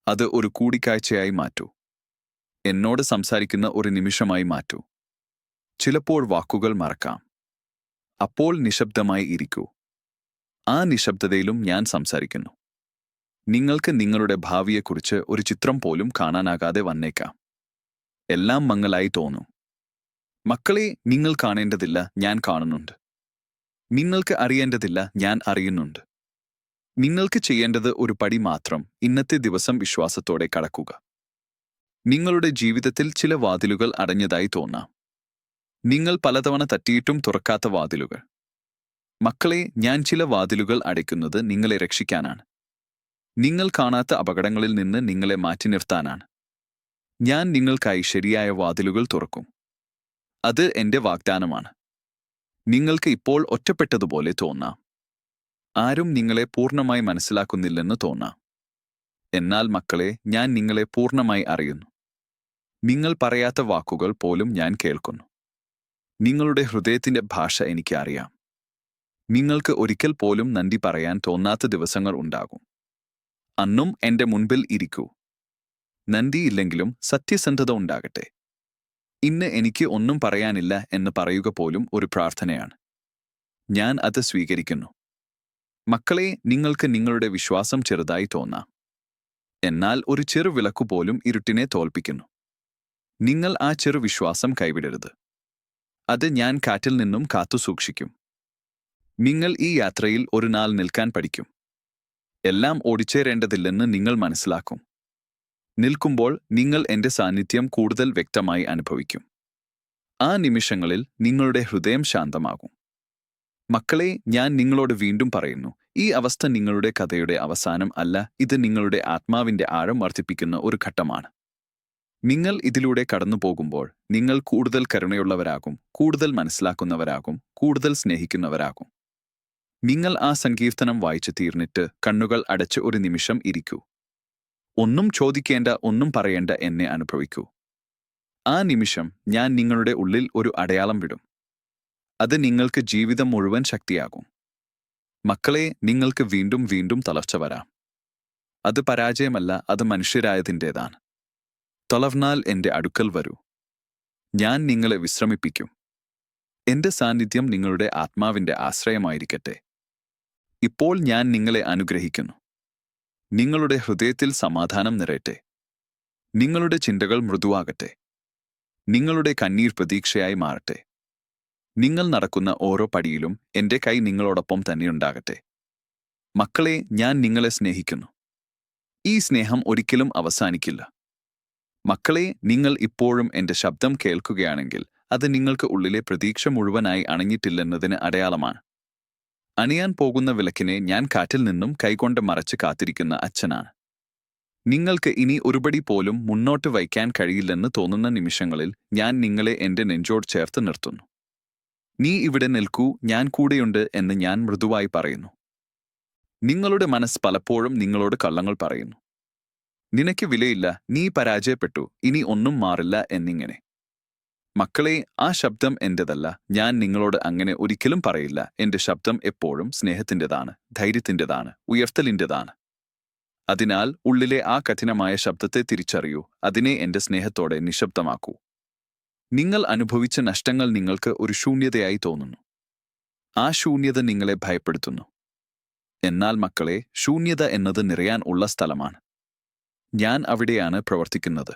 അത് ഒരു കൂടിക്കാഴ്ചയായി മാറ്റൂ. എന്നോട് സംസാരിക്കുന്ന ഒരു നിമിഷമായി മാറ്റൂ. ചിലപ്പോൾ വാക്കുകൾ മറക്കാം. അപ്പോൾ നിശബ്ദമായി ഇരിക്കൂ. ആ നിശബ്ദതയിലും ഞാൻ സംസാരിക്കുന്നു. നിങ്ങൾക്ക് നിങ്ങളുടെ ഭാവിയെക്കുറിച്ച് ഒരു ചിത്രം പോലും കാണാനാകാതെ വന്നേക്കാം. എല്ലാം മങ്ങലായി തോന്നും. മക്കളെ, നിങ്ങൾ കാണേണ്ടതില്ല, ഞാൻ കാണുന്നുണ്ട്. നിങ്ങൾക്ക് അറിയേണ്ടതില്ല, ഞാൻ അറിയുന്നുണ്ട്. നിങ്ങൾക്ക് ചെയ്യേണ്ടത് ഒരു പടി മാത്രം, ഇന്നത്തെ ദിവസം വിശ്വാസത്തോടെ കടക്കുക. നിങ്ങളുടെ ജീവിതത്തിൽ ചില വാതിലുകൾ അടഞ്ഞതായി തോന്നാം. നിങ്ങൾ പലതവണ തട്ടിയിട്ടും തുറക്കാത്ത വാതിലുകൾ. മക്കളെ, ഞാൻ ചില വാതിലുകൾ അടയ്ക്കുന്നത് നിങ്ങളെ രക്ഷിക്കാനാണ്. നിങ്ങൾ കാണാത്ത അപകടങ്ങളിൽ നിന്ന് നിങ്ങളെ മാറ്റി നിർത്താനാണ്. ഞാൻ നിങ്ങൾക്കായി ശരിയായ വാതിലുകൾ തുറക്കും. അത് എന്റെ വാഗ്ദാനമാണ്. നിങ്ങൾക്ക് ഇപ്പോൾ ഒറ്റപ്പെട്ടതുപോലെ തോന്നാം. ആരും നിങ്ങളെ പൂർണ്ണമായി മനസ്സിലാക്കുന്നില്ലെന്ന് തോന്നാം. എന്നാൽ മക്കളെ, ഞാൻ നിങ്ങളെ പൂർണ്ണമായി അറിയുന്നു. നിങ്ങൾ പറയാത്ത വാക്കുകൾ പോലും ഞാൻ കേൾക്കുന്നു. നിങ്ങളുടെ ഹൃദയത്തിന്റെ ഭാഷ എനിക്ക് അറിയാം. നിങ്ങൾക്ക് ഒരിക്കൽ പോലും നന്ദി പറയാൻ തോന്നാത്ത ദിവസങ്ങൾ ഉണ്ടാകും. അന്നും എന്റെ മുൻപിൽ ഇരിക്കൂ. നന്ദിയില്ലെങ്കിലും സത്യസന്ധത ഉണ്ടാകട്ടെ. ഇന്ന് എനിക്ക് ഒന്നും പറയാനില്ല എന്ന് പറയുക പോലും ഒരു പ്രാർത്ഥനയാണ്. ഞാൻ അത് സ്വീകരിക്കുന്നു. മക്കളെ, നിങ്ങൾക്ക് നിങ്ങളുടെ വിശ്വാസം ചെറുതായി തോന്നാം. എന്നാൽ ഒരു ചെറു വിളക്കുപോലും ഇരുട്ടിനെ തോൽപ്പിക്കുന്നു. നിങ്ങൾ ആ ചെറു വിശ്വാസം കൈവിടരുത്. അത് ഞാൻ കാറ്റിൽ നിന്നും കാത്തുസൂക്ഷിക്കും. നിങ്ങൾ ഈ യാത്രയിൽ ഒരു നാൾ നിൽക്കാൻ പഠിക്കും. എല്ലാം ഓടിച്ചേരേണ്ടതില്ലെന്ന് നിങ്ങൾ മനസ്സിലാക്കും. നിൽക്കുമ്പോൾ നിങ്ങൾ എന്റെ സാന്നിധ്യം കൂടുതൽ വ്യക്തമായി അനുഭവിക്കും. ആ നിമിഷങ്ങളിൽ നിങ്ങളുടെ ഹൃദയം ശാന്തമാകും. മക്കളെ, ഞാൻ നിങ്ങളോട് വീണ്ടും പറയുന്നു, ഈ അവസ്ഥ നിങ്ങളുടെ കഥയുടെ അവസാനം അല്ല, ഇത് നിങ്ങളുടെ ആത്മാവിന്റെ ആഴം വർദ്ധിപ്പിക്കുന്ന ഒരു ഘട്ടമാണ്. നിങ്ങൾ ഇതിലൂടെ കടന്നുപോകുമ്പോൾ നിങ്ങൾ കൂടുതൽ കരുണയുള്ളവരാകും, കൂടുതൽ മനസ്സിലാക്കുന്നവരാകും, കൂടുതൽ സ്നേഹിക്കുന്നവരാകും. നിങ്ങൾ ആ സങ്കീർത്തനം വായിച്ചു തീർന്നിട്ട് കണ്ണുകൾ അടച്ച് ഒരു നിമിഷം ഇരിക്കൂ. ഒന്നും ചോദിക്കേണ്ട, ഒന്നും പറയേണ്ട, എന്നെ അനുഭവിക്കൂ. ആ നിമിഷം ഞാൻ നിങ്ങളുടെ ഉള്ളിൽ ഒരു അടയാളം വിടും. അത് നിങ്ങൾക്ക് ജീവിതം മുഴുവൻ ശക്തിയാകും. മക്കളെ, നിങ്ങൾക്ക് വീണ്ടും വീണ്ടും തളർച്ച വരാം. അത് പരാജയമല്ല, അത് മനുഷ്യരായതിൻ്റേതാണ്. തളർന്നാൽ എന്റെ അടുക്കൽ വരൂ. ഞാൻ നിങ്ങളെ വിശ്രമിപ്പിക്കും. എന്റെ സാന്നിധ്യം നിങ്ങളുടെ ആത്മാവിന്റെ ആശ്രയമായിരിക്കട്ടെ. ഇപ്പോൾ ഞാൻ നിങ്ങളെ അനുഗ്രഹിക്കുന്നു. നിങ്ങളുടെ ഹൃദയത്തിൽ സമാധാനം നിറയട്ടെ. നിങ്ങളുടെ ചിന്തകൾ മൃദുവാകട്ടെ. നിങ്ങളുടെ കണ്ണീർ പ്രതീക്ഷയായി മാറട്ടെ. നിങ്ങൾ നടക്കുന്ന ഓരോ പടിയിലും എന്റെ കൈ നിങ്ങളോടൊപ്പം തന്നെയുണ്ടാകട്ടെ. മക്കളെ, ഞാൻ നിങ്ങളെ സ്നേഹിക്കുന്നു. ഈ സ്നേഹം ഒരിക്കലും അവസാനിക്കില്ല. മക്കളെ, നിങ്ങൾ ഇപ്പോഴും എന്റെ ശബ്ദം കേൾക്കുകയാണെങ്കിൽ അത് നിങ്ങൾക്ക് ഉള്ളിലെ പ്രതീക്ഷ മുഴുവനായി അണഞ്ഞിട്ടില്ലെന്നതിന് അടയാളമാണ്. അണിയാൻ പോകുന്ന വിളക്കിനെ ഞാൻ കാറ്റിൽ നിന്നും കൈകൊണ്ട് മറച്ച് കാത്തിരിക്കുന്ന അച്ഛനാണ്. നിങ്ങൾക്ക് ഇനി ഒരുപടി പോലും മുന്നോട്ട് വയ്ക്കാൻ കഴിയില്ലെന്ന് തോന്നുന്ന നിമിഷങ്ങളിൽ ഞാൻ നിങ്ങളെ എന്റെ നെഞ്ചോട് ചേർത്ത് നിർത്തുന്നു. നീ ഇവിടെ നിൽക്കൂ, ഞാൻ കൂടെയുണ്ട് എന്ന് ഞാൻ മൃദുവായി പറയുന്നു. നിങ്ങളുടെ മനസ്സ് പലപ്പോഴും നിങ്ങളോട് കള്ളങ്ങൾ പറയുന്നു. നിനക്ക് വിലയില്ല, നീ പരാജയപ്പെട്ടു, ഇനി ഒന്നും മാറില്ല എന്നിങ്ങനെ. മക്കളെ, ആ ശബ്ദം എന്റേതല്ല. ഞാൻ നിങ്ങളോട് അങ്ങനെ ഒരിക്കലും പറയില്ല. എന്റെ ശബ്ദം എപ്പോഴും സ്നേഹത്തിൻ്റെതാണ്, ധൈര്യത്തിൻ്റെതാണ്, ഉയർത്തലിൻ്റെതാണ്. അതിനാൽ ഉള്ളിലെ ആ കഠിനമായ ശബ്ദത്തെ തിരിച്ചറിയൂ. അതിനെ എന്റെ സ്നേഹത്തോടെ നിശബ്ദമാക്കൂ. നിങ്ങൾ അനുഭവിച്ച നഷ്ടങ്ങൾ നിങ്ങൾക്ക് ഒരു ശൂന്യതയായി തോന്നുന്നു. ആ ശൂന്യത നിങ്ങളെ ഭയപ്പെടുത്തുന്നു. എന്നാൽ മക്കളെ, ശൂന്യത എന്നത് നിറയാൻ ഉള്ള സ്ഥലമാണ്. ഞാൻ അവിടെയാണ് പ്രവർത്തിക്കുന്നത്.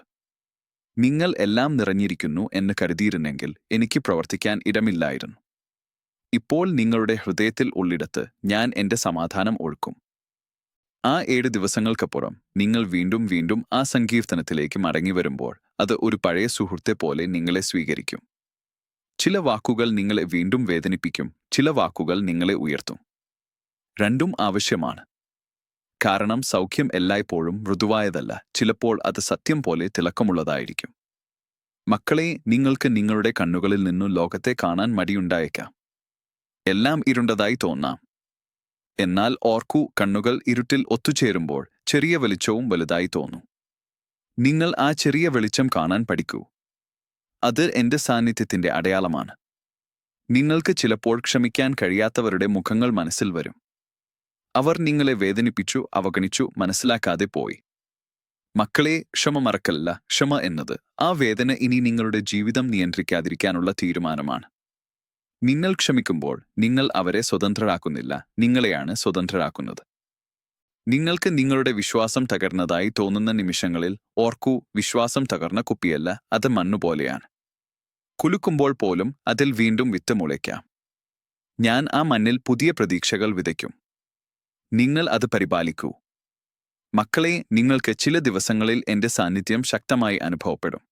നിങ്ങൾ എല്ലാം നിറഞ്ഞിരിക്കുന്നു എന്ന് കരുതിയിരുന്നെങ്കിൽ എനിക്ക് പ്രവർത്തിക്കാൻ ഇടമില്ലായിരുന്നു. ഇപ്പോൾ നിങ്ങളുടെ ഹൃദയത്തിൽ ഉള്ളിടത്ത് ഞാൻ എന്റെ സമാധാനം ഒഴുക്കും. ആ 7 ദിവസങ്ങൾക്കപ്പുറം നിങ്ങൾ വീണ്ടും വീണ്ടും ആ സങ്കീർത്തനത്തിലേക്ക് മടങ്ങിവരുമ്പോൾ അത് ഒരു പഴയ സുഹൃത്തെ പോലെ നിങ്ങളെ സ്വീകരിക്കും. ചില വാക്കുകൾ നിങ്ങളെ വീണ്ടും വേദനിപ്പിക്കും, ചില വാക്കുകൾ നിങ്ങളെ ഉയർത്തും. രണ്ടും ആവശ്യമാണ്. കാരണം സൗഖ്യം എല്ലായ്പ്പോഴും മൃദുവായതല്ല, ചിലപ്പോൾ അത് സത്യം പോലെ തിളക്കമുള്ളതായിരിക്കും. മക്കളെ, നിങ്ങൾക്ക് നിങ്ങളുടെ കണ്ണുകളിൽ നിന്നു ലോകത്തെ കാണാൻ മടിയുണ്ടായേക്കാം. എല്ലാം ഇരുണ്ടതായി തോന്നാം. എന്നാൽ ഓർക്കൂ, കണ്ണുകൾ ഇരുട്ടിൽ ഒത്തുചേരുമ്പോൾ ചെറിയ വെളിച്ചവും വലുതായി തോന്നും. നിങ്ങൾ ആ ചെറിയ വെളിച്ചം കാണാൻ പഠിക്കൂ. അത് എന്റെ സാന്നിധ്യത്തിന്റെ അടയാളമാണ്. നിങ്ങൾക്ക് ചിലപ്പോൾ ക്ഷമിക്കാൻ കഴിയാത്തവരുടെ മുഖങ്ങൾ മനസ്സിൽ വരും. അവർ നിങ്ങളെ വേദനിപ്പിച്ചു, അവഗണിച്ചു, മനസ്സിലാക്കാതെ പോയി. മക്കളെ, ക്ഷമ മറക്കല്ല. ക്ഷമ എന്നത് ആ വേദന ഇനി നിങ്ങളുടെ ജീവിതം നിയന്ത്രിക്കാതിരിക്കാനുള്ള തീരുമാനമാണ്. നിങ്ങൾ ക്ഷമിക്കുമ്പോൾ നിങ്ങൾ അവരെ സ്വതന്ത്രരാക്കുന്നില്ല, നിങ്ങളെയാണ് സ്വതന്ത്രരാക്കുന്നത്. നിങ്ങൾക്ക് നിങ്ങളുടെ വിശ്വാസം തകർന്നതായി തോന്നുന്ന നിമിഷങ്ങളിൽ ഓർക്കൂ, വിശ്വാസം തകർന്ന കുപ്പിയല്ല, അത് മണ്ണുപോലെയാണ്. കുലുക്കുമ്പോൾ പോലും അതിൽ വീണ്ടും വിത്ത് മുളയ്ക്കാം. ഞാൻ ആ മണ്ണിൽ പുതിയ പ്രതീക്ഷകൾ വിതയ്ക്കും. നിങ്ങൾ അത് പരിപാലിക്കൂ. മക്കളെ, നിങ്ങൾക്ക് ചില ദിവസങ്ങളിൽ എന്റെ സാന്നിധ്യം ശക്തമായി അനുഭവപ്പെടും.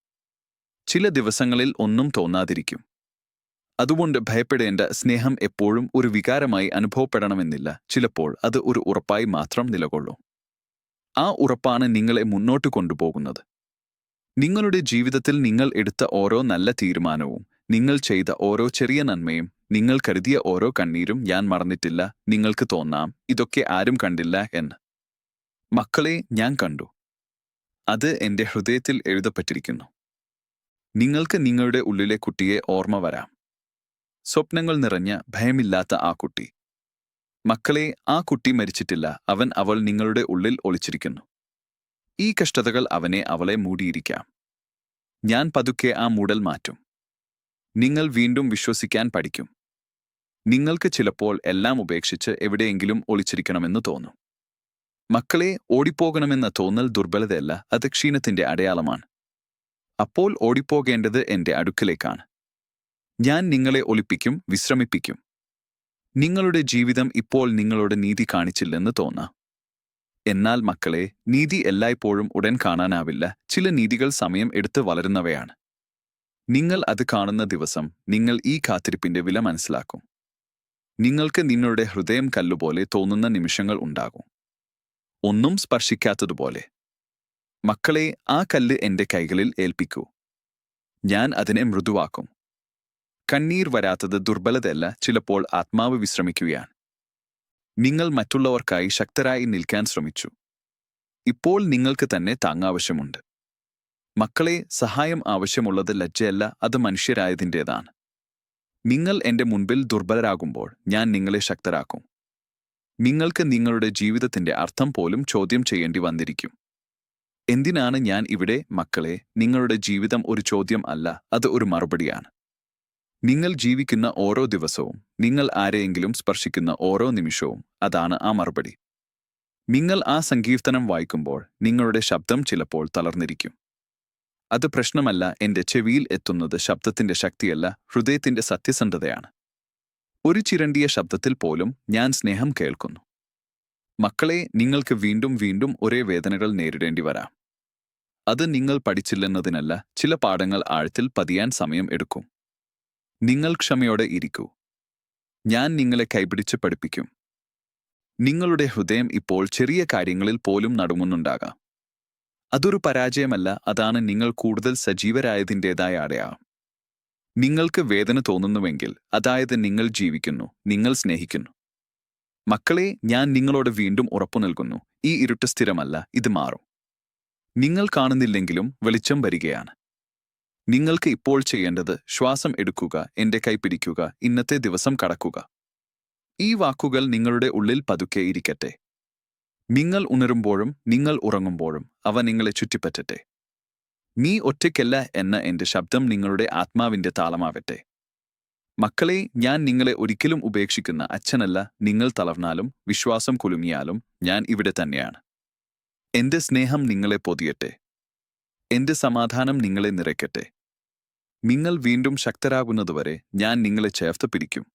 ചില ദിവസങ്ങളിൽ ഒന്നും തോന്നാതിരിക്കും. അതുകൊണ്ട് ഭയപ്പെടേണ്ട. സ്നേഹം എപ്പോഴും ഒരു വികാരമായി അനുഭവപ്പെടണമെന്നില്ല. ചിലപ്പോൾ അത് ഒരു ഉറപ്പായി മാത്രം നിലകൊള്ളും. ആ ഉറപ്പാണ് നിങ്ങളെ മുന്നോട്ട് കൊണ്ടുപോകുന്നത്. നിങ്ങളുടെ ജീവിതത്തിൽ നിങ്ങൾ എടുത്ത ഓരോ നല്ല തീരുമാനവും, നിങ്ങൾ ചെയ്ത ഓരോ ചെറിയ നന്മയും, നിങ്ങൾ കരുതിയ ഓരോ കണ്ണീരും ഞാൻ മറന്നിട്ടില്ല. നിങ്ങൾക്ക് തോന്നാം ഇതൊക്കെ ആരും കണ്ടില്ല എന്ന്. മക്കളെ, ഞാൻ കണ്ടു. അത് എന്റെ ഹൃദയത്തിൽ എഴുതപ്പെട്ടിരിക്കുന്നു. നിങ്ങൾക്ക് നിങ്ങളുടെ ഉള്ളിലെ കുട്ടിയെ ഓർമ്മ വരാം. സ്വപ്നങ്ങൾ നിറഞ്ഞ, ഭയമില്ലാത്ത ആ കുട്ടി. മക്കളെ, ആ കുട്ടി മരിച്ചിട്ടില്ല. അവൾ നിങ്ങളുടെ ഉള്ളിൽ ഒളിച്ചിരിക്കുന്നു. ഈ കഷ്ടതകൾ അവളെ മൂടിയിരിക്കാം. ഞാൻ പതുക്കെ ആ മൂടൽ മാറ്റും. നിങ്ങൾ വീണ്ടും വിശ്വസിക്കാൻ പഠിക്കും. നിങ്ങൾക്ക് ചിലപ്പോൾ എല്ലാം ഉപേക്ഷിച്ച് എവിടെയെങ്കിലും ഒളിച്ചിരിക്കണമെന്ന് തോന്നും. മക്കളെ, ഓടിപ്പോകണമെന്ന തോന്നൽ ദുർബലതയല്ല, അത് ക്ഷീണത്തിന്റെ അടയാളമാണ്. അപ്പോൾ ഓടിപ്പോകേണ്ടത് എന്റെ അടുക്കലേക്കാണ്. ഞാൻ നിങ്ങളെ ഒളിപ്പിക്കും, വിശ്രമിപ്പിക്കും. നിങ്ങളുടെ ജീവിതം ഇപ്പോൾ നിങ്ങളോട് നീതി കാണിച്ചില്ലെന്ന് തോന്നാം. എന്നാൽ മക്കളെ, നീതി എല്ലായ്പ്പോഴും ഉടൻ കാണാനാവില്ല. ചില നീതികൾ സമയം എടുത്ത് വളരുന്നവയാണ്. നിങ്ങൾ അത് കാണുന്ന ദിവസം നിങ്ങൾ ഈ കാത്തിരിപ്പിന്റെ വില മനസ്സിലാക്കും. നിങ്ങൾക്ക് നിങ്ങളുടെ ഹൃദയം കല്ലുപോലെ തോന്നുന്ന നിമിഷങ്ങൾ ഉണ്ടാകും. ഒന്നും സ്പർശിക്കാത്തതുപോലെ. മക്കളെ, ആ കല്ല് എന്റെ കൈകളിൽ ഏൽപ്പിക്കൂ. ഞാൻ അതിനെ മൃദുവാക്കും. കണ്ണീർ വരാത്തത് ദുർബലതയല്ല, ചിലപ്പോൾ ആത്മാവ് വിശ്രമിക്കുകയാണ്. നിങ്ങൾ മറ്റുള്ളവർക്കായി ശക്തരായി നിൽക്കാൻ ശ്രമിച്ചു. ഇപ്പോൾ നിങ്ങൾക്ക് തന്നെ താങ്ങാവശ്യമുണ്ട്. മക്കളെ, സഹായം ആവശ്യമുള്ളത് ലജ്ജയല്ല, അത് മനുഷ്യരായതിൻ്റേതാണ്. നിങ്ങൾ എന്റെ മുൻപിൽ ദുർബലരാകുമ്പോൾ ഞാൻ നിങ്ങളെ ശക്തരാക്കും. നിങ്ങൾക്ക് നിങ്ങളുടെ ജീവിതത്തിന്റെ അർത്ഥം പോലും ചോദ്യം ചെയ്യേണ്ടി വന്നിരിക്കും. എന്തിനാണ് ഞാൻ ഇവിടെ? മക്കളെ, നിങ്ങളുടെ ജീവിതം ഒരു ചോദ്യം അല്ല, അത് ഒരു മറുപടിയാണ്. നിങ്ങൾ ജീവിക്കുന്ന ഓരോ ദിവസവും, നിങ്ങൾ ആരെയെങ്കിലും സ്പർശിക്കുന്ന ഓരോ നിമിഷവും, അതാണ് ആ മറുപടി. നിങ്ങൾ ആ സങ്കീർത്തനം വായിക്കുമ്പോൾ നിങ്ങളുടെ ശബ്ദം ചിലപ്പോൾ തളർന്നിരിക്കും. അത് പ്രശ്നമല്ല. എന്റെ ചെവിയിൽ എത്തുന്നത് ശബ്ദത്തിന്റെ ശക്തിയല്ല, ഹൃദയത്തിന്റെ സത്യസന്ധതയാണ്. ഒരു ചിരണ്ടിയ ശബ്ദത്തിൽ പോലും ഞാൻ സ്നേഹം കേൾക്കുന്നു. മക്കളെ, നിങ്ങൾക്ക് വീണ്ടും വീണ്ടും ഒരേ വേദനകൾ നേരിടേണ്ടി വരാം. അത് നിങ്ങൾ പഠിച്ചില്ലെന്നതിനല്ല, ചില പാഠങ്ങൾ ആഴത്തിൽ പതിയാൻ സമയം എടുക്കും. നിങ്ങൾ ക്ഷമയോടെ ഇരിക്കൂ. ഞാൻ നിങ്ങളെ കൈപിടിച്ച് പഠിപ്പിക്കും. നിങ്ങളുടെ ഹൃദയം ഇപ്പോൾ ചെറിയ കാര്യങ്ങളിൽ പോലും നടുങ്ങുന്നുണ്ടാകാം. അതൊരു പരാജയമല്ല, അതാണ് നിങ്ങൾ കൂടുതൽ സജീവരായതിൻ്റെതായ അടയാളം. നിങ്ങൾക്ക് വേദന തോന്നുന്നുവെങ്കിൽ, അതായത് നിങ്ങൾ ജീവിക്കുന്നു, നിങ്ങൾ സ്നേഹിക്കുന്നു. മക്കളെ, ഞാൻ നിങ്ങളോട് വീണ്ടും ഉറപ്പു നൽകുന്നു, ഈ ഇരുട്ട് സ്ഥിരമല്ല, ഇത് മാറും. നിങ്ങൾ കാണുന്നില്ലെങ്കിലും വെളിച്ചം വരികയാണ്. നിങ്ങൾക്ക് ഇപ്പോൾ ചെയ്യേണ്ടത് ശ്വാസം എടുക്കുക, എന്റെ കൈ പിടിക്കുക, ഇന്നത്തെ ദിവസം കടക്കുക. ഈ വാക്കുകൾ നിങ്ങളുടെ ഉള്ളിൽ പതുക്കെ ഇരിക്കട്ടെ. നിങ്ങൾ ഉണരുമ്പോഴും നിങ്ങൾ ഉറങ്ങുമ്പോഴും അവ നിങ്ങളെ ചുറ്റിപ്പറ്റട്ടെ. നീ ഒറ്റയ്ക്കല്ല എന്ന എന്റെ ശബ്ദം നിങ്ങളുടെ ആത്മാവിന്റെ താളമാവട്ടെ. മക്കളെ, ഞാൻ നിങ്ങളെ ഒരിക്കലും ഉപേക്ഷിക്കുന്ന അച്ഛനല്ല. നിങ്ങൾ തളർന്നാലും വിശ്വാസം കുലുങ്ങിയാലും ഞാൻ ഇവിടെ തന്നെയാണ്. എന്റെ സ്നേഹം നിങ്ങളെ പൊതിയട്ടെ. എന്റെ സമാധാനം നിങ്ങളെ നിറയ്ക്കട്ടെ. നിങ്ങൾ വീണ്ടും ശക്തരാകുന്നതുവരെ ഞാൻ നിങ്ങളെ ചേർത്ത് പിടിക്കും.